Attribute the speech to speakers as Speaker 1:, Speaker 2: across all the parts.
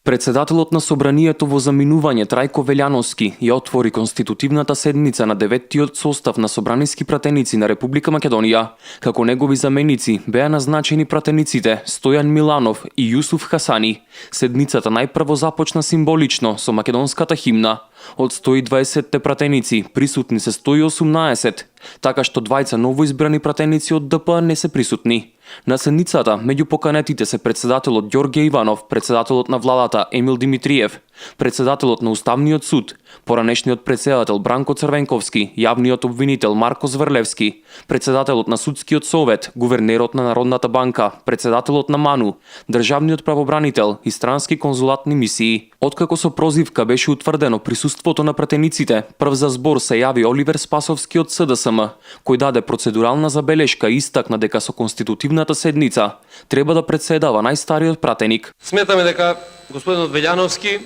Speaker 1: Председателот на Собранието во заминување Трајко Велјановски ја отвори конститутивната седница на 9-тиот состав на собраниски пратеници на Република Македонија. Како негови заменици беа назначени пратениците Стојан Миланов и Јусуф Хасани. Седницата најпрво започна символично со македонската химна. Од 120 пратеници присутни се 118, така што двајца новоизбрани пратеници од ДП не се присутни. На седницата меѓу поканетите се председателот Ѓорѓе Иванов, председателот на владата Емил Димитриев, председателот на Уставниот суд, поранешниот председател Бранко Црвенковски, јавниот обвинител Марко Зврлевски, председателот на Судскиот совет, гувернерот на Народната банка, председателот на МАНУ, државниот правобранител и странски конзулатни мисии. Откако со прозивка беше утврдено присуството на пратениците, прв за збор се јави Оливер Спасовски од СДСМ, кој даде процедурална забелешка и истакна дека со конститутивната седница треба да председава најстариот пратеник.
Speaker 2: Сметаме дека господинот Велјановски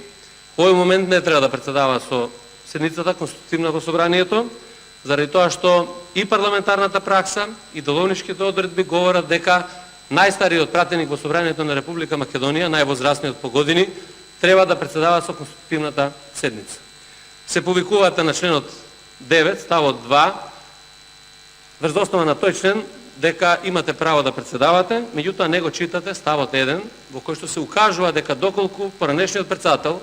Speaker 2: во овој момент не треба да председава со седницата конститутивна во собранието, заради тоа што и парламентарната пракса и деловничките одредби говорат дека најстариот пратеник во собранието на Република Македонија, највозрасниот по години, треба да председава со конститутивната седница. Се повикувате на членот 9, ставот 2, врз основа на тој член дека имате право да председавате, меѓутоа не го читате ставот 1, во кој што се укажува дека доколку поранешниот председател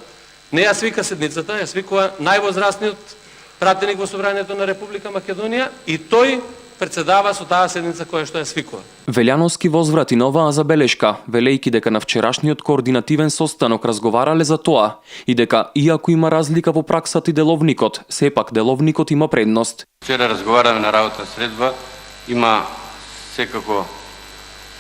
Speaker 2: не ја свика седницата, ја свикува највозрасниот пратеник во собранието на Република Македонија и тој председава со таа седница која што ја свикува.
Speaker 1: Велјановски возврати на оваа забелешка, велејки дека на вчерашниот координативен состанок разговарале за тоа и дека иако има разлика во праксата и деловникот, сепак деловникот има предност.
Speaker 3: Вчера разговараме на работна средба, има секако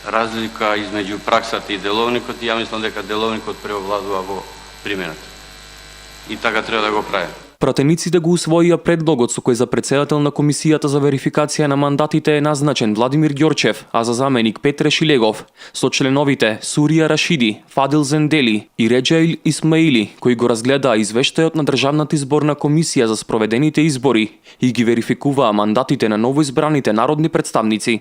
Speaker 3: разлика измеѓу праксата и деловникот и ја мислам дека деловникот преовладува во примената. И така треба да го прави.
Speaker 1: Пратениците го усвоија предлогот со кој за председател на Комисијата за верификација на мандатите е назначен Владимир Ѓорчев, а за заменик Петре Шилегов, со членовите Сурија Рашиди, Фадил Зендели и Реджаил Исмаили, кои го разгледаа извештајот на Државната изборна комисија за спроведените избори и ги верификуваа мандатите на новоизбраните народни представници.